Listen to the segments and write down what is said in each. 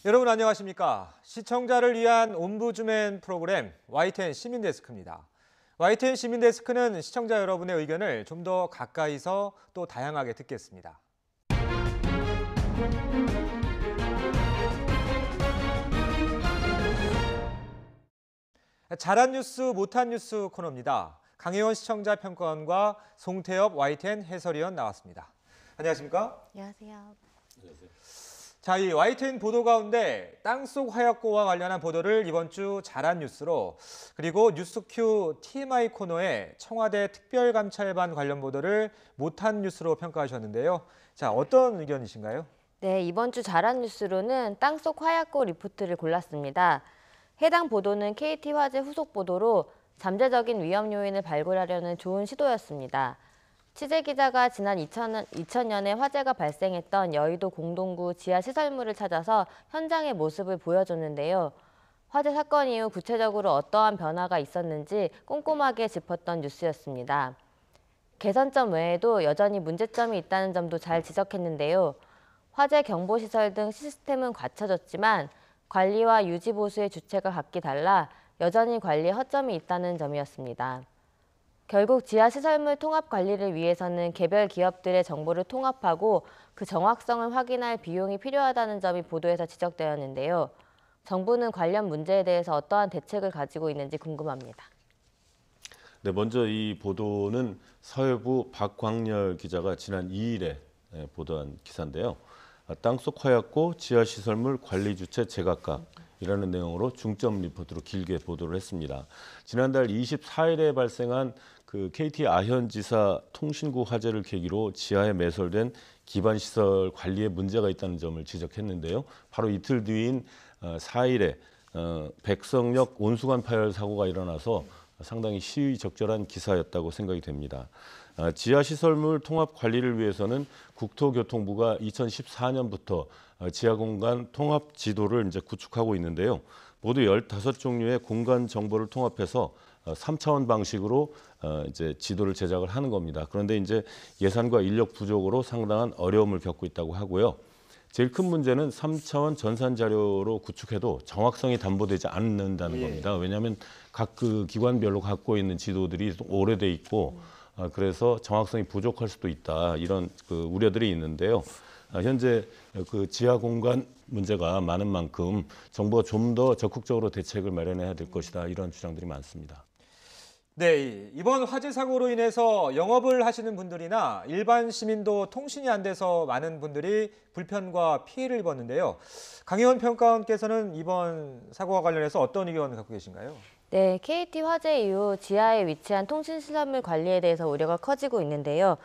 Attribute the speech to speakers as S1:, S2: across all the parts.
S1: 여러분 안녕하십니까? 시청자를 위한 옴부즈맨 프로그램 YTN 시민데스크입니다. YTN 시민데스크는 시청자 여러분의 의견을 좀 더 가까이서 또 다양하게 듣겠습니다. 잘한 뉴스, 못한 뉴스 코너입니다. 강혜원 시청자 평가원과 송태엽 YTN 해설위원 나왔습니다. 안녕하십니까?
S2: 안녕하세요.
S1: 자, 이 YTN 보도 가운데 땅속 화약고와 관련한 보도를 이번 주 잘한 뉴스로, 그리고 뉴스큐 TMI 코너에 청와대 특별감찰반 관련 보도를 못한 뉴스로 평가하셨는데요. 자, 어떤 의견이신가요?
S2: 네, 이번 주 잘한 뉴스로는 땅속 화약고 리포트를 골랐습니다. 해당 보도는 KT 화재 후속 보도로 잠재적인 위험 요인을 발굴하려는 좋은 시도였습니다. 취재기자가 지난 2000년에 화재가 발생했던 여의도 공동구 지하 시설물을 찾아서 현장의 모습을 보여줬는데요. 화재 사건 이후 구체적으로 어떠한 변화가 있었는지 꼼꼼하게 짚었던 뉴스였습니다. 개선점 외에도 여전히 문제점이 있다는 점도 잘 지적했는데요. 화재 경보시설 등 시스템은 갖춰졌지만 관리와 유지 보수의 주체가 각기 달라 여전히 관리에 허점이 있다는 점이었습니다. 결국 지하시설물 통합 관리를 위해서는 개별 기업들의 정보를 통합하고 그 정확성을 확인할 비용이 필요하다는 점이 보도에서 지적되었는데요. 정부는 관련 문제에 대해서 어떠한 대책을 가지고 있는지 궁금합니다.
S3: 네, 먼저 이 보도는 사회부 박광열 기자가 지난 2일에 보도한 기사인데요. 땅속 화약고 지하시설물 관리 주체 제각각이라는 내용으로 중점 리포트로 길게 보도를 했습니다. 지난달 24일에 발생한 그 KT 아현지사 통신구 화재를 계기로 지하에 매설된 기반시설 관리에 문제가 있다는 점을 지적했는데요. 바로 이틀 뒤인 4일에 백석역 온수관 파열 사고가 일어나서 상당히 시의적절한 기사였다고 생각이 됩니다. 지하시설물 통합 관리를 위해서는 국토교통부가 2014년부터 지하공간 통합 지도를 이제 구축하고 있는데요. 모두 15종류의 공간 정보를 통합해서 3차원 방식으로 이제 지도를 제작을 하는 겁니다. 그런데 이제 예산과 인력 부족으로 상당한 어려움을 겪고 있다고 하고요. 제일 큰 문제는 3차원 전산 자료로 구축해도 정확성이 담보되지 않는다는 겁니다. 왜냐하면 각 그 기관별로 갖고 있는 지도들이 오래돼 있고 그래서 정확성이 부족할 수도 있다, 이런 그 우려들이 있는데요. 현재 그 지하 공간 문제가 많은 만큼 정부가 좀 더 적극적으로 대책을 마련해야 될 것이다, 이런 주장들이 많습니다.
S1: 네, 이번 화재 사고로 인해서 영업을 하시는 분들이나 일반 시민도 통신이 안 돼서 많은 분들이 불편과 피해를 입었는데요. 강혜원 평가원께서는 이번 사고와 관련해서 어떤 의견을 갖고 계신가요?
S2: 네, KT 화재 이후 지하에 위치한 통신시설물 관리에 대해서 우려가 커지고 있는데요.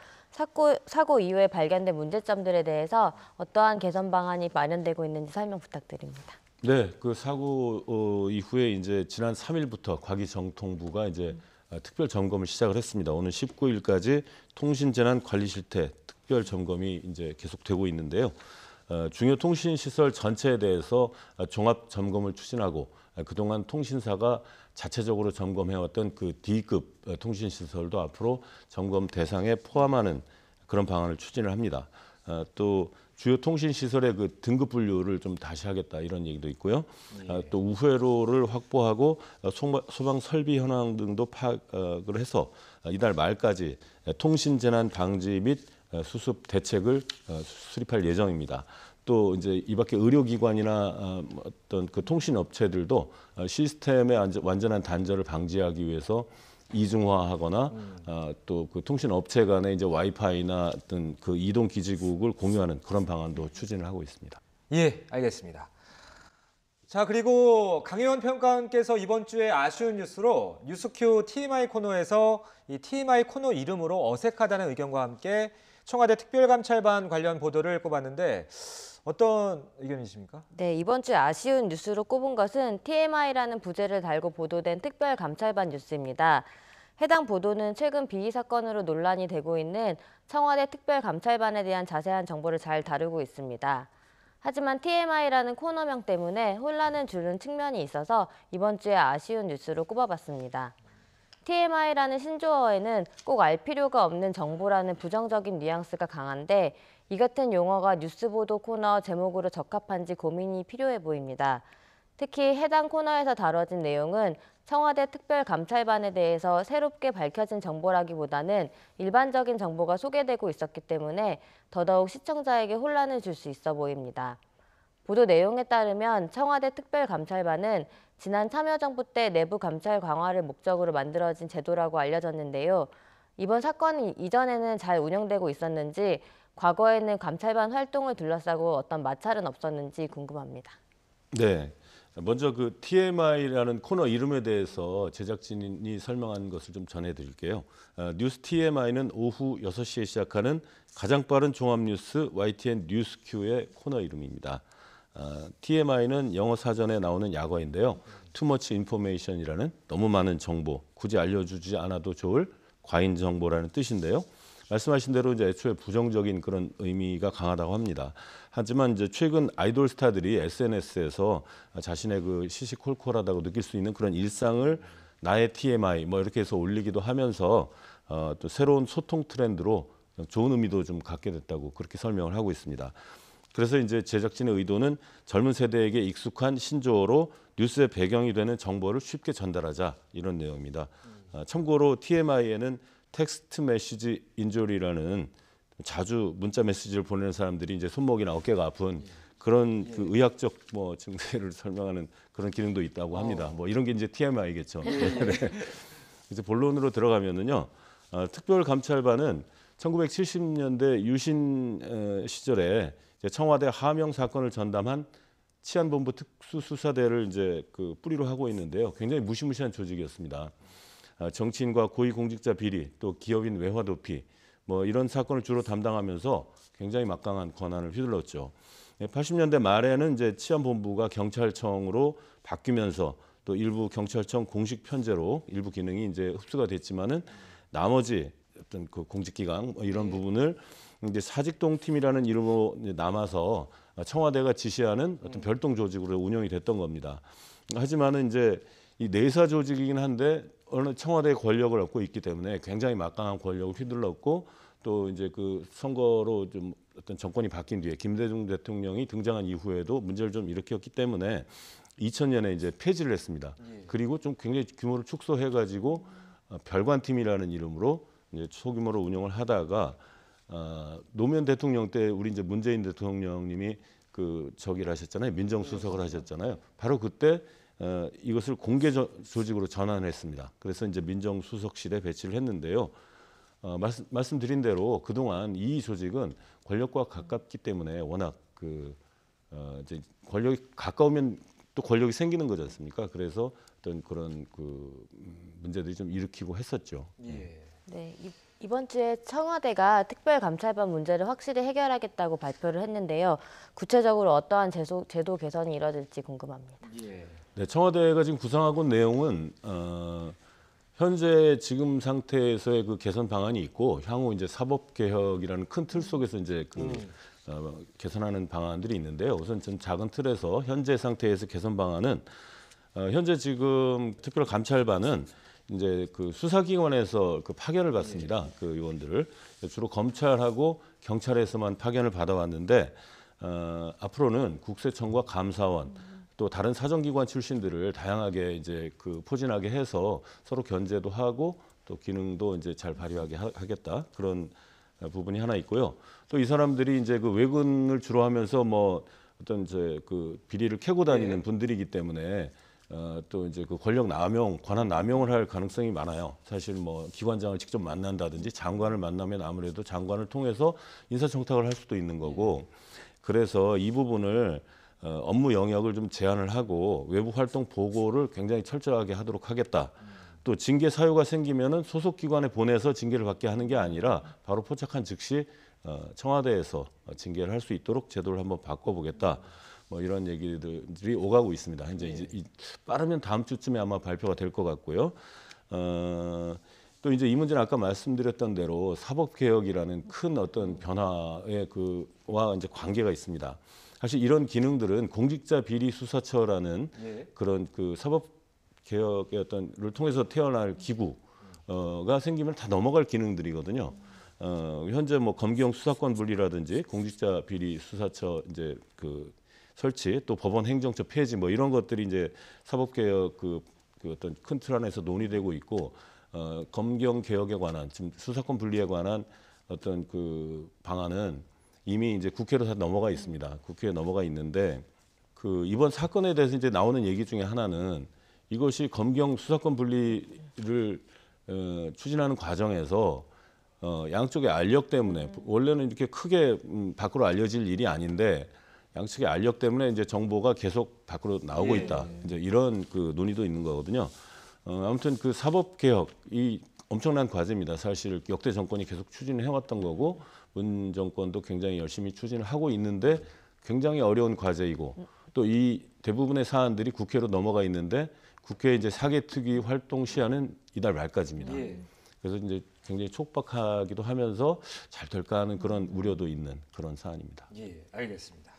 S2: 사고 이후에 발견된 문제점들에 대해서 어떠한 개선 방안이 마련되고 있는지 설명 부탁드립니다.
S3: 네, 그 사고 이후에 이제 지난 3일부터 과기정통부가 이제 특별 점검을 시작을 했습니다. 오늘 19일까지 통신재난 관리 실태 특별 점검이 이제 계속되고 있는데요. 중요 통신 시설 전체에 대해서 종합 점검을 추진하고 그동안 통신사가 자체적으로 점검해왔던 그 D급 통신 시설도 앞으로 점검 대상에 포함하는 그런 방안을 추진을 합니다. 또 주요 통신 시설의 그 등급 분류를 좀 다시 하겠다, 이런 얘기도 있고요. 또 우회로를 확보하고 소방 설비 현황 등도 파악을 해서 이달 말까지 통신 재난 방지 및 수습 대책을 수립할 예정입니다. 또 이제 이 밖에 의료기관이나 어떤 그 통신 업체들도 시스템의 완전한 단절을 방지하기 위해서 이중화하거나 또 그 통신 업체 간의 이제 와이파이나 어떤 그 이동 기지국을 공유하는 그런 방안도 추진을 하고 있습니다.
S1: 예, 알겠습니다. 자, 그리고 강혜원 평가원께서 이번 주에 아쉬운 뉴스로 뉴스큐 TMI 코너에서 이 TMI 코너 이름으로 어색하다는 의견과 함께 청와대 특별감찰반 관련 보도를 꼽았는데 어떤 의견이십니까?
S2: 네, 이번 주 아쉬운 뉴스로 꼽은 것은 TMI라는 부제를 달고 보도된 특별감찰반 뉴스입니다. 해당 보도는 최근 비리 사건으로 논란이 되고 있는 청와대 특별감찰반에 대한 자세한 정보를 잘 다루고 있습니다. 하지만 TMI라는 코너명 때문에 혼란을 주는 측면이 있어서 이번 주에 아쉬운 뉴스로 꼽아봤습니다. TMI라는 신조어에는 꼭 알 필요가 없는 정보라는 부정적인 뉘앙스가 강한데 이 같은 용어가 뉴스보도 코너 제목으로 적합한지 고민이 필요해 보입니다. 특히 해당 코너에서 다뤄진 내용은 청와대 특별감찰반에 대해서 새롭게 밝혀진 정보라기보다는 일반적인 정보가 소개되고 있었기 때문에 더더욱 시청자에게 혼란을 줄 수 있어 보입니다. 보도 내용에 따르면 청와대 특별감찰반은 지난 참여정부 때 내부 감찰 강화를 목적으로 만들어진 제도라고 알려졌는데요. 이번 사건이 이전에는 잘 운영되고 있었는지, 과거에는 감찰반 활동을 둘러싸고 어떤 마찰은 없었는지 궁금합니다.
S3: 네. 먼저 그 TMI라는 코너 이름에 대해서 제작진이 설명한 것을 좀 전해드릴게요. 뉴스 TMI는 오후 6시에 시작하는 가장 빠른 종합뉴스 YTN 뉴스큐의 코너 이름입니다. TMI는 영어 사전에 나오는 약어인데요. Too much information이라는 너무 많은 정보, 굳이 알려주지 않아도 좋을 과잉 정보라는 뜻인데요. 말씀하신 대로 이제 애초에 부정적인 그런 의미가 강하다고 합니다. 하지만 이제 최근 아이돌 스타들이 SNS에서 자신의 그 시시콜콜하다고 느낄 수 있는 그런 일상을 나의 TMI 뭐 이렇게 해서 올리기도 하면서 또 새로운 소통 트렌드로 좋은 의미도 좀 갖게 됐다고 그렇게 설명을 하고 있습니다. 그래서 이제 제작진의 의도는 젊은 세대에게 익숙한 신조어로 뉴스의 배경이 되는 정보를 쉽게 전달하자 이런 내용입니다. 참고로 TMI에는 텍스트 메시지 인조리라는 자주 문자 메시지를 보내는 사람들이 이제 손목이나 어깨가 아픈 그런 그 의학적 뭐 증세를 설명하는 그런 기능도 있다고 합니다. 뭐 이런 게 이제 TMI겠죠. 네. 이제 본론으로 들어가면은요. 특별감찰반은 1970년대 유신 시절에 이제 청와대 하명 사건을 전담한 치안본부 특수수사대를 이제 그 뿌리로 하고 있는데요. 굉장히 무시무시한 조직이었습니다. 정치인과 고위공직자 비리, 또 기업인 외화 도피, 뭐 이런 사건을 주로 담당하면서 굉장히 막강한 권한을 휘둘렀죠. 80년대 말에는 이제 치안본부가 경찰청으로 바뀌면서 또 일부 경찰청 공식 편제로 일부 기능이 이제 흡수가 됐지만은 나머지 어떤 그 공직기강 뭐 이런 부분을 이제 사직동팀이라는 이름으로 이제 남아서 청와대가 지시하는 어떤 별동 조직으로 운영이 됐던 겁니다. 하지만은 이제 이 내사 조직이긴 한데 어느 청와대의 권력을 얻고 있기 때문에 굉장히 막강한 권력을 휘둘렀고 또 이제 그 선거로 좀 어떤 정권이 바뀐 뒤에 김대중 대통령이 등장한 이후에도 문제를 좀 일으켰기 때문에 2000년에 이제 폐지를 했습니다. 그리고 좀 굉장히 규모를 축소해가지고 별관팀이라는 이름으로 이제 소규모로 운영을 하다가 노무현 대통령 때 우리 이제 문재인 대통령님이 그 저기를 하셨잖아요. 민정수석을 하셨잖아요. 바로 그때 이것을 공개 조직으로 전환했습니다. 그래서 이제 민정수석실에 배치를 했는데요. 말씀드린 대로 그동안 이 조직은 권력과 가깝기 때문에 워낙 그 이제 권력이 가까우면 또 권력이 생기는 거지 않습니까? 그래서 어떤 그런 그 문제들이 좀 일으키고 했었죠.
S2: 네, 이번 주에 청와대가 특별감찰반 문제를 확실히 해결하겠다고 발표를 했는데요. 구체적으로 어떠한 제도 개선이 이뤄질지 궁금합니다.
S3: 네, 청와대가 지금 구상하고 있는 내용은 현재 지금 상태에서의 그 개선 방안이 있고 향후 이제 사법개혁이라는 큰 틀 속에서 이제 그 개선하는 방안들이 있는데요. 우선 좀 작은 틀에서 현재 상태에서 개선 방안은 현재 지금 특별감찰반은 이제 그 수사기관에서 그 파견을 받습니다. 그 요원들을 주로 검찰하고 경찰에서만 파견을 받아왔는데 앞으로는 국세청과 감사원 또 다른 사정기관 출신들을 다양하게 이제 그 포진하게 해서 서로 견제도 하고 또 기능도 이제 잘 발휘하게 하겠다 그런 부분이 하나 있고요. 또 이 사람들이 이제 그 외근을 주로 하면서 뭐 어떤 이제 그 비리를 캐고 다니는 분들이기 때문에 또 이제 그 권력 남용, 권한 남용을 할 가능성이 많아요. 사실 뭐 기관장을 직접 만난다든지 장관을 만나면 아무래도 장관을 통해서 인사청탁을 할 수도 있는 거고 그래서 이 부분을 업무 영역을 좀 제한을 하고 외부 활동 보고를 굉장히 철저하게 하도록 하겠다. 또 징계 사유가 생기면은 소속 기관에 보내서 징계를 받게 하는 게 아니라 바로 포착한 즉시 청와대에서 징계를 할 수 있도록 제도를 한번 바꿔보겠다. 뭐 이런 얘기들이 오가고 있습니다. 이제 빠르면 다음 주쯤에 아마 발표가 될 것 같고요. 또 이제 이 문제는 아까 말씀드렸던 대로 사법개혁이라는 큰 어떤 변화의 그와 이제 관계가 있습니다. 사실 이런 기능들은 공직자 비리 수사처라는 그런 그 사법개혁의 어떤를 통해서 태어날 기구가 생기면 다 넘어갈 기능들이거든요. 현재 뭐 검경 수사권 분리라든지 공직자 비리 수사처 이제 그 설치, 또 법원 행정처 폐지 뭐 이런 것들이 이제 사법개혁 그 어떤 큰 틀 안에서 논의되고 있고, 검경 개혁에 관한 지금 수사권 분리에 관한 어떤 그 방안은 이미 이제 국회로 다 넘어가 있습니다. 국회에 넘어가 있는데, 그 이번 사건에 대해서 이제 나오는 얘기 중에 하나는 이것이 검경 수사권 분리를 추진하는 과정에서 양쪽의 알력 때문에, 원래는 이렇게 크게 밖으로 알려질 일이 아닌데 양측의 알력 때문에 이제 정보가 계속 밖으로 나오고 있다. 이제 이런 그 논의도 있는 거거든요. 아무튼 그 사법 개혁이 엄청난 과제입니다. 사실 역대 정권이 계속 추진을 해왔던 거고, 문 정권도 굉장히 열심히 추진을 하고 있는데 굉장히 어려운 과제이고, 또 이 대부분의 사안들이 국회로 넘어가 있는데 국회 이제 사개특위 활동 시한은 이달 말까지입니다. 그래서 이제 굉장히 촉박하기도 하면서 잘 될까 하는 그런 우려도 있는 그런 사안입니다.
S1: 예, 알겠습니다.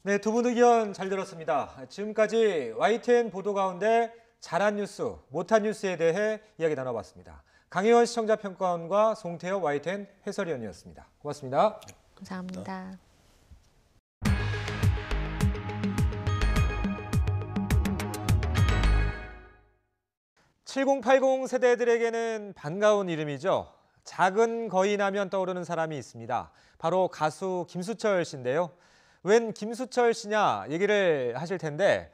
S1: 네, 두 분 의견 잘 들었습니다. 지금까지 YTN 보도 가운데 잘한 뉴스, 못한 뉴스에 대해 이야기 나눠봤습니다. 강혜원 시청자평가원과 송태엽 YTN 해설위원이었습니다. 고맙습니다.
S2: 감사합니다.
S1: 7080 세대들에게는 반가운 이름이죠. 작은 거인하면 떠오르는 사람이 있습니다. 바로 가수 김수철 씨인데요. 웬 김수철 씨냐 얘기를 하실 텐데,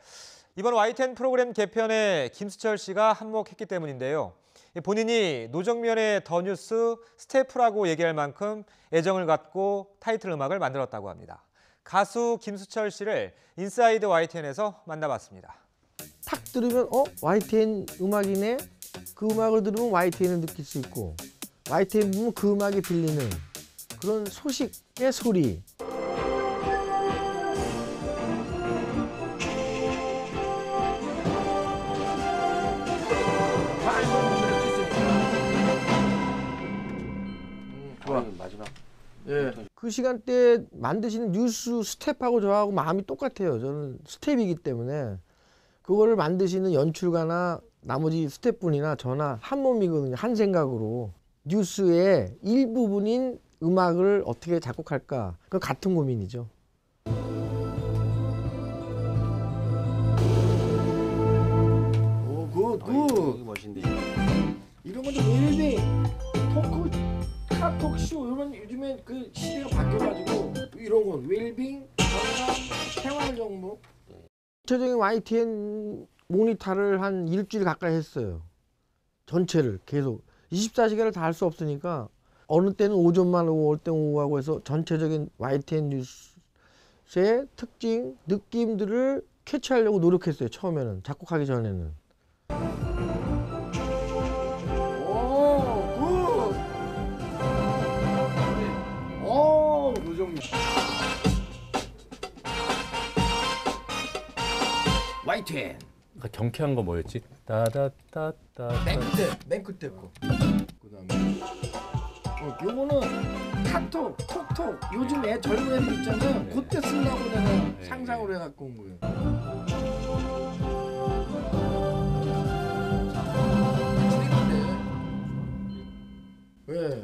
S1: 이번 YTN 프로그램 개편에 김수철 씨가 한몫했기 때문인데요. 본인이 노정면의 더 뉴스 스태프라고 얘기할 만큼 애정을 갖고 타이틀 음악을 만들었다고 합니다. 가수 김수철 씨를 인사이드 YTN에서 만나봤습니다.
S4: 탁 들으면 YTN 음악이네. 그 음악을 들으면 YTN을 느낄 수 있고, YTN 보면 그 음악이 들리는 그런 소식의 소리.
S5: 좋아. 마지막.
S4: 예. 그 시간대에 만드시는 뉴스 스텝하고 저하고 마음이 똑같아요. 저는 스텝이기 때문에 그거를 만드시는 연출가나 나머지 스텝분이나 저나 한 몸이거든요. 한 생각으로 뉴스의 일부분인 음악을 어떻게 작곡할까, 그 같은 고민이죠. 오, 굿.
S5: 멋있는데.
S4: 이런 건좀 웰빙, 토크, 카톡쇼 이런, 요즘에 그 시대가 바뀌어가지고 이런 건 웰빙, 건강, 생활 정보. 전체적인 YTN 모니터를 한 일주일 가까이 했어요. 전체를 계속 24시간을 다 할 수 없으니까 어느 때는 오전만 오고 어느 때는 오후 하고 해서 전체적인 YTN 뉴스의 특징, 느낌들을 캐치하려고 노력했어요. 처음에는, 작곡하기 전에는. YTN.
S6: 경쾌한 거 뭐였지? 따다따따.
S4: 맨 끝에 거. 그다음에 요거는 카톡, 톡톡. 요즘 애 젊은 애들 있잖아요. 그때 쓰려고 내가 상상을 해갖고 온 거예요. 왜?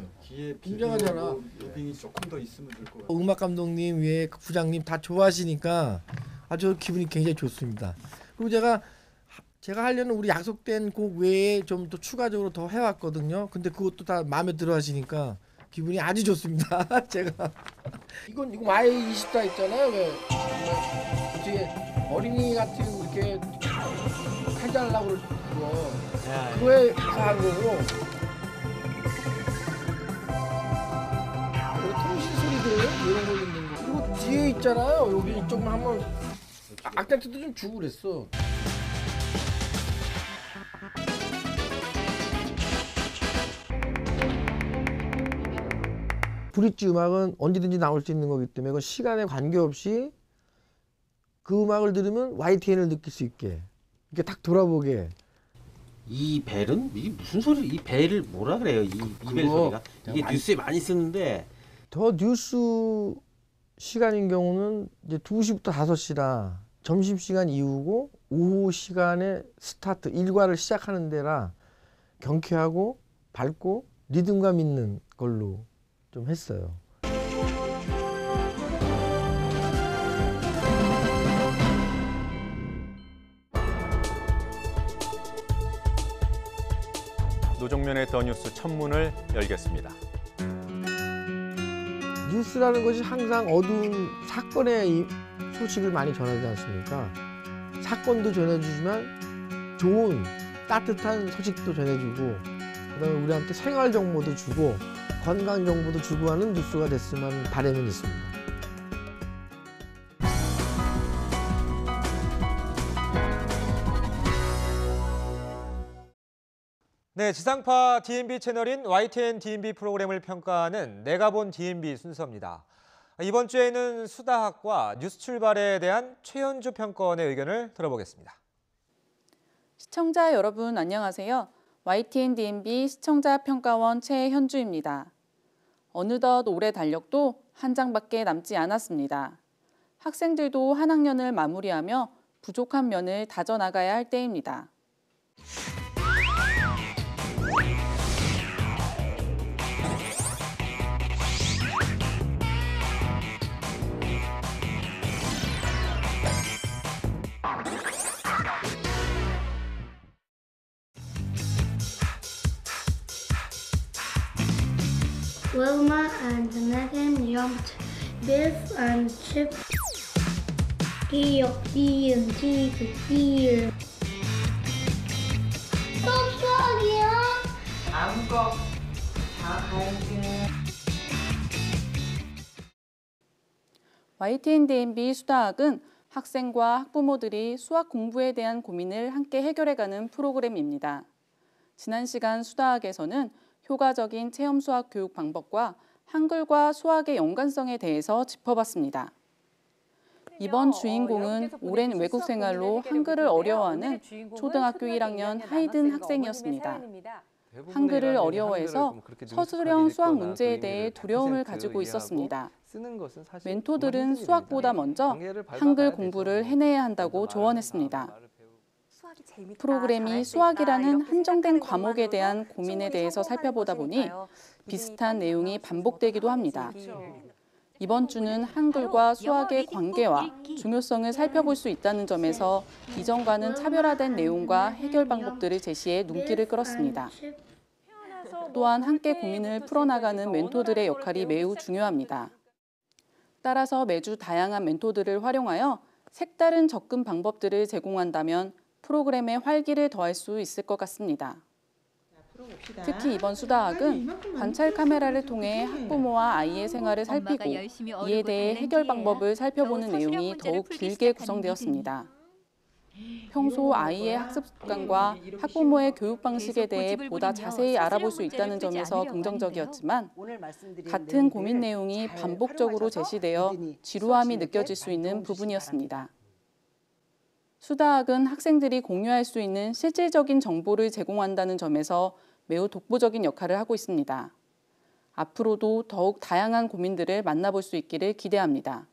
S4: 굉장하잖아.
S5: 빙이 조금 더 있으면 될 것 같아.
S4: 음악 감독님 외에 부장님 다 좋아하시니까 아주 기분이 굉장히 좋습니다. 그리고 제가 하려는 우리 약속된 곡 외에 좀 더 추가적으로 더 해왔거든요. 근데 그것도 다 마음에 들어 하시니까 기분이 아주 좋습니다. 제가 이거 Y24 있잖아요. 왜 어떻게 어린이 같은 이렇게 해달라고 그러고 그거에 한 거고. 그리고 통신 소리들 이런 거 있는 거. 그리고 뒤에 있잖아요. 여기 이쪽만 한번 악센트도 좀 주고 그랬어. 브릿지 음악은 언제든지 나올 수 있는 거기 때문에 그건 시간에 관계없이 그 음악을 들으면 YTN을 느낄 수 있게, 이렇게 딱 돌아보게.
S5: 이 벨은 이게 무슨 소리? 이 벨을 뭐라 그래요? 이 벨 소리가 이게 뉴스에 많이 쓰는데.
S4: 더 뉴스 시간인 경우는 이제 2시부터 5시라 점심시간 이후고 오후 시간에 스타트 일과를 시작하는 데라 경쾌하고 밝고 리듬감 있는 걸로 좀 했어요.
S6: 노정면의 더 뉴스 첫문을 열겠습니다.
S4: 뉴스라는 것이 항상 어두운 사건의 소식을 많이 전하지 않습니까? 사건도 전해주지만 좋은 따뜻한 소식도 전해주고 그다음에 우리한테 생활 정보도 주고 건강 정보도 주고 하는 뉴스가 됐으면 바람은 있습니다.
S1: 네, 지상파 DMB 채널인 YTN DMB 프로그램을 평가하는 내가 본 DMB 순서입니다. 이번 주에는 수다학과 뉴스출발에 대한 최현주 평가원의 의견을 들어보겠습니다.
S7: 시청자 여러분 안녕하세요. YTN DMB 시청자 평가원 최현주입니다. 어느덧 올해 달력도 한 장밖에 남지 않았습니다. 학생들도 한 학년을 마무리하며 부족한 면을 다져나가야 할 때입니다.
S8: Wilma and Megan jumped Biff and Chip. 귀엽디은 지그디은 똑똑이야.
S9: 다음 거 다 갈게.
S7: YTN DMB 수다학은 학생과 학부모들이 수학 공부에 대한 고민을 함께 해결해가는 프로그램입니다. 지난 시간 수다학에서는 효과적인 체험 수학 교육 방법과 한글과 수학의 연관성에 대해서 짚어봤습니다. 이번 주인공은 오랜 외국 생활로 한글을 어려워하는 초등학교 1학년 하이든 학생이었습니다. 한글을 어려워해서 서술형 수학 문제에 대해 두려움을 가지고 있었습니다. 멘토들은 수학보다 먼저 한글 공부를 해내야 한다고 조언했습니다. 프로그램이 수학이라는 한정된 과목에 대한 고민에 대해서 살펴보다 보니 비슷한 내용이 반복되기도 합니다. 이번 주는 한글과 수학의 관계와 중요성을 살펴볼 수 있다는 점에서 이전과는 차별화된 내용과 해결 방법들을 제시해 눈길을 끌었습니다. 또한 함께 고민을 풀어나가는 멘토들의 역할이 매우 중요합니다. 따라서 매주 다양한 멘토들을 활용하여 색다른 접근 방법들을 제공한다면 프로그램에 활기를 더할 수 있을 것 같습니다. 특히 이번 수다학은 관찰 카메라를 통해 학부모와 아이의 생활을 살피고 이에 대해 해결 방법을 살펴보는 내용이 더욱 길게 구성되었습니다. 평소 아이의 학습 습관과 학부모의 교육 방식에 대해 보다 자세히 알아볼 수 있다는 점에서 긍정적이었지만 같은 고민 내용이 반복적으로 제시되어 지루함이 느껴질 수 있는 부분이었습니다. 수다학은 학생들이 공유할 수 있는 실질적인 정보를 제공한다는 점에서 매우 독보적인 역할을 하고 있습니다. 앞으로도 더욱 다양한 고민들을 만나볼 수 있기를 기대합니다.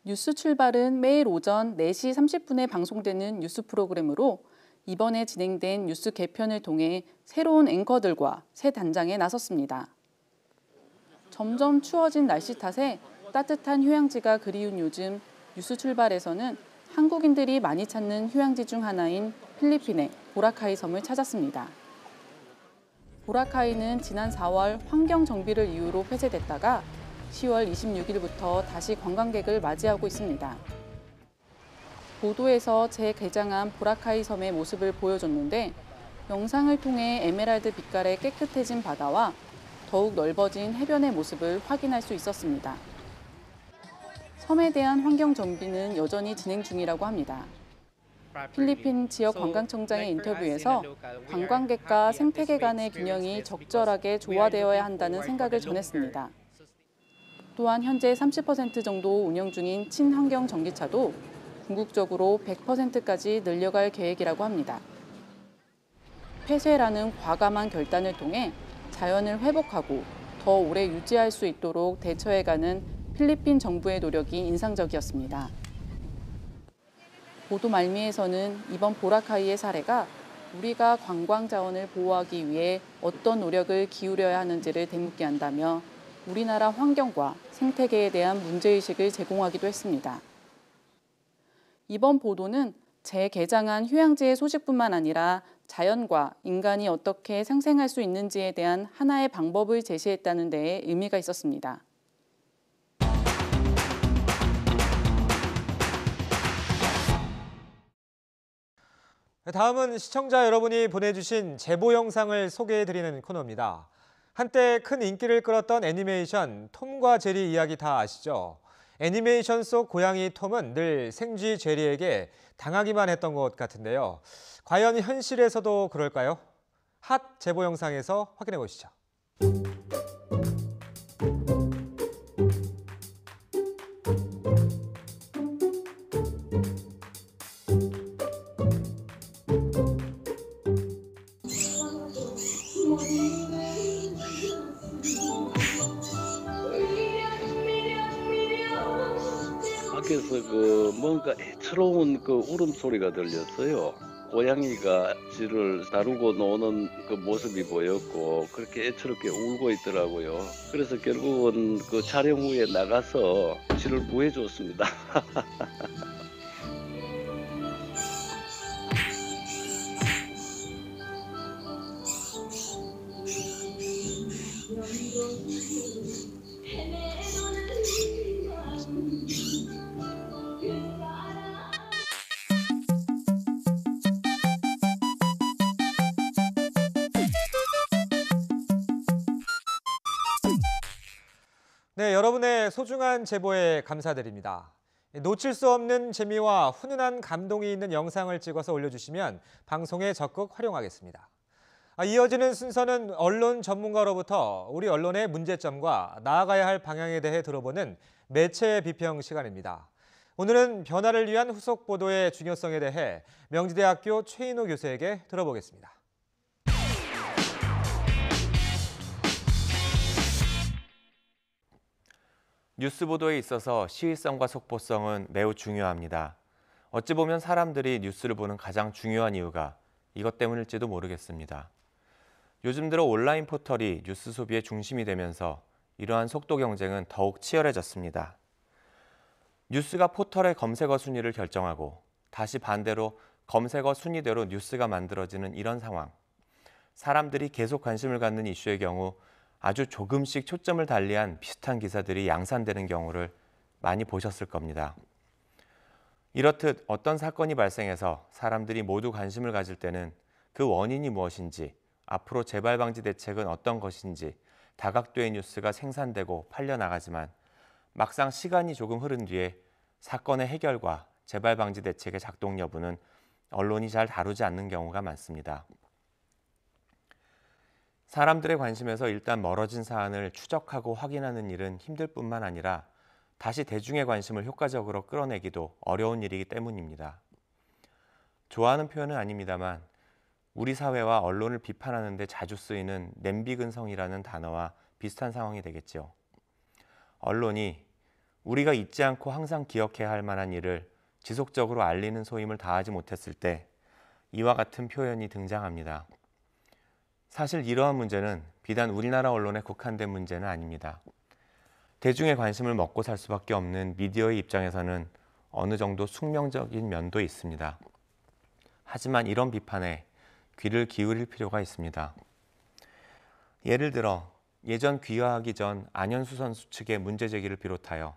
S7: 뉴스 출발은 매일 오전 4시 30분에 방송되는 뉴스 프로그램으로 이번에 진행된 뉴스 개편을 통해 새로운 앵커들과 새 단장에 나섰습니다. 점점 추워진 날씨 탓에 따뜻한 휴양지가 그리운 요즘 뉴스 출발에서는 한국인들이 많이 찾는 휴양지 중 하나인 필리핀의 보라카이 섬을 찾았습니다. 보라카이는 지난 4월 환경 정비를 이유로 폐쇄됐다가 10월 26일부터 다시 관광객을 맞이하고 있습니다. 보도에서 재개장한 보라카이 섬의 모습을 보여줬는데 영상을 통해 에메랄드 빛깔의 깨끗해진 바다와 더욱 넓어진 해변의 모습을 확인할 수 있었습니다. 섬에 대한 환경 정비는 여전히 진행 중이라고 합니다. 필리핀 지역 관광청장의 인터뷰에서 관광객과 생태계 간의 균형이 적절하게 조화되어야 한다는 생각을 전했습니다. 또한 현재 30% 정도 운영 중인 친환경 전기차도 궁극적으로 100%까지 늘려갈 계획이라고 합니다. 폐쇄라는 과감한 결단을 통해 자연을 회복하고 더 오래 유지할 수 있도록 대처해가는 필리핀 정부의 노력이 인상적이었습니다. 보도 말미에서는 이번 보라카이의 사례가 우리가 관광 자원을 보호하기 위해 어떤 노력을 기울여야 하는지를 되묻게 한다며 우리나라 환경과 생태계에 대한 문제의식을 제공하기도 했습니다. 이번 보도는 재개장한 휴양지의 소식뿐만 아니라 자연과 인간이 어떻게 상생할 수 있는지에 대한 하나의 방법을 제시했다는 데에 의미가 있었습니다.
S1: 다음은 시청자 여러분이 보내주신 제보 영상을 소개해드리는 코너입니다. 한때 큰 인기를 끌었던 애니메이션 톰과 제리 이야기 다 아시죠? 애니메이션 속 고양이 톰은 늘 생쥐 제리에게 당하기만 했던 것 같은데요. 과연 현실에서도 그럴까요? 핫 제보 영상에서 확인해 보시죠.
S10: 밖에서 뭔가 애처로운 울음소리가 들렸어요. 고양이가 쥐를 다루고 노는 모습이 보였고 그렇게 애처롭게 울고 있더라고요. 그래서 결국은 촬영 후에 나가서 쥐를 구해줬습니다.
S1: 네, 여러분의 소중한 제보에 감사드립니다. 놓칠 수 없는 재미와 훈훈한 감동이 있는 영상을 찍어서 올려주시면 방송에 적극 활용하겠습니다. 이어지는 순서는 언론 전문가로부터 우리 언론의 문제점과 나아가야 할 방향에 대해 들어보는 매체 비평 시간입니다. 오늘은 변화를 위한 후속 보도의 중요성에 대해 명지대학교 최인호 교수에게 들어보겠습니다.
S11: 뉴스 보도에 있어서 시의성과 속보성은 매우 중요합니다. 어찌 보면 사람들이 뉴스를 보는 가장 중요한 이유가 이것 때문일지도 모르겠습니다. 요즘 들어 온라인 포털이 뉴스 소비의 중심이 되면서 이러한 속도 경쟁은 더욱 치열해졌습니다. 뉴스가 포털의 검색어 순위를 결정하고 다시 반대로 검색어 순위대로 뉴스가 만들어지는 이런 상황. 사람들이 계속 관심을 갖는 이슈의 경우 아주 조금씩 초점을 달리한 비슷한 기사들이 양산되는 경우를 많이 보셨을 겁니다. 이렇듯 어떤 사건이 발생해서 사람들이 모두 관심을 가질 때는 그 원인이 무엇인지, 앞으로 재발 방지 대책은 어떤 것인지 다각도의 뉴스가 생산되고 팔려나가지만 막상 시간이 조금 흐른 뒤에 사건의 해결과 재발 방지 대책의 작동 여부는 언론이 잘 다루지 않는 경우가 많습니다. 사람들의 관심에서 일단 멀어진 사안을 추적하고 확인하는 일은 힘들 뿐만 아니라 다시 대중의 관심을 효과적으로 끌어내기도 어려운 일이기 때문입니다. 좋아하는 표현은 아닙니다만 우리 사회와 언론을 비판하는 데 자주 쓰이는 냄비근성이라는 단어와 비슷한 상황이 되겠죠. 언론이 우리가 잊지 않고 항상 기억해야 할 만한 일을 지속적으로 알리는 소임을 다하지 못했을 때 이와 같은 표현이 등장합니다. 사실 이러한 문제는 비단 우리나라 언론에 국한된 문제는 아닙니다. 대중의 관심을 먹고 살 수밖에 없는 미디어의 입장에서는 어느 정도 숙명적인 면도 있습니다. 하지만 이런 비판에 귀를 기울일 필요가 있습니다. 예를 들어 예전 귀화하기 전 안현수 선수 측의 문제 제기를 비롯하여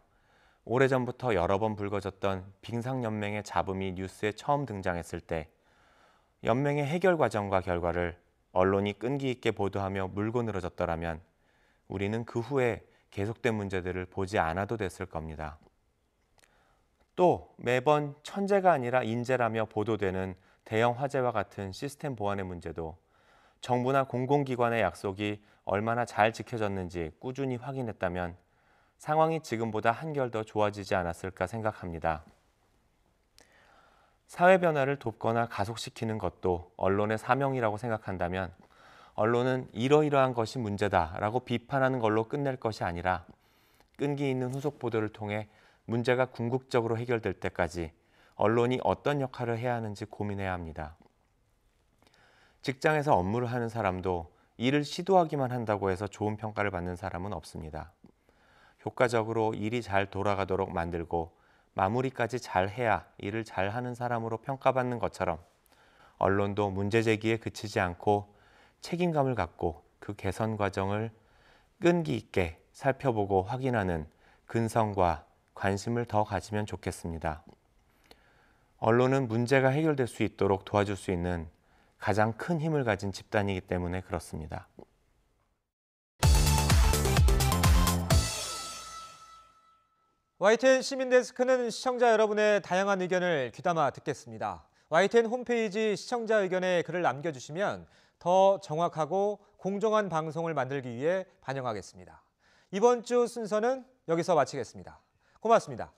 S11: 오래전부터 여러 번 불거졌던 빙상연맹의 잡음이 뉴스에 처음 등장했을 때 연맹의 해결 과정과 결과를 언론이 끈기 있게 보도하며 물고 늘어졌더라면 우리는 그 후에 계속된 문제들을 보지 않아도 됐을 겁니다. 또 매번 천재가 아니라 인재라며 보도되는 대형 화재와 같은 시스템 보안의 문제도 정부나 공공기관의 약속이 얼마나 잘 지켜졌는지 꾸준히 확인했다면 상황이 지금보다 한결 더 좋아지지 않았을까 생각합니다. 사회 변화를 돕거나 가속시키는 것도 언론의 사명이라고 생각한다면 언론은 이러이러한 것이 문제다라고 비판하는 걸로 끝낼 것이 아니라 끈기 있는 후속 보도를 통해 문제가 궁극적으로 해결될 때까지 언론이 어떤 역할을 해야 하는지 고민해야 합니다. 직장에서 업무를 하는 사람도 일을 시도하기만 한다고 해서 좋은 평가를 받는 사람은 없습니다. 효과적으로 일이 잘 돌아가도록 만들고 마무리까지 잘 해야 일을 잘하는 사람으로 평가받는 것처럼 언론도 문제 제기에 그치지 않고 책임감을 갖고 그 개선 과정을 끈기 있게 살펴보고 확인하는 근성과 관심을 더 가지면 좋겠습니다. 언론은 문제가 해결될 수 있도록 도와줄 수 있는 가장 큰 힘을 가진 집단이기 때문에 그렇습니다.
S1: YTN 시민데스크는 시청자 여러분의 다양한 의견을 귀담아 듣겠습니다. YTN 홈페이지 시청자 의견에 글을 남겨주시면 더 정확하고 공정한 방송을 만들기 위해 반영하겠습니다. 이번 주 순서는 여기서 마치겠습니다. 고맙습니다.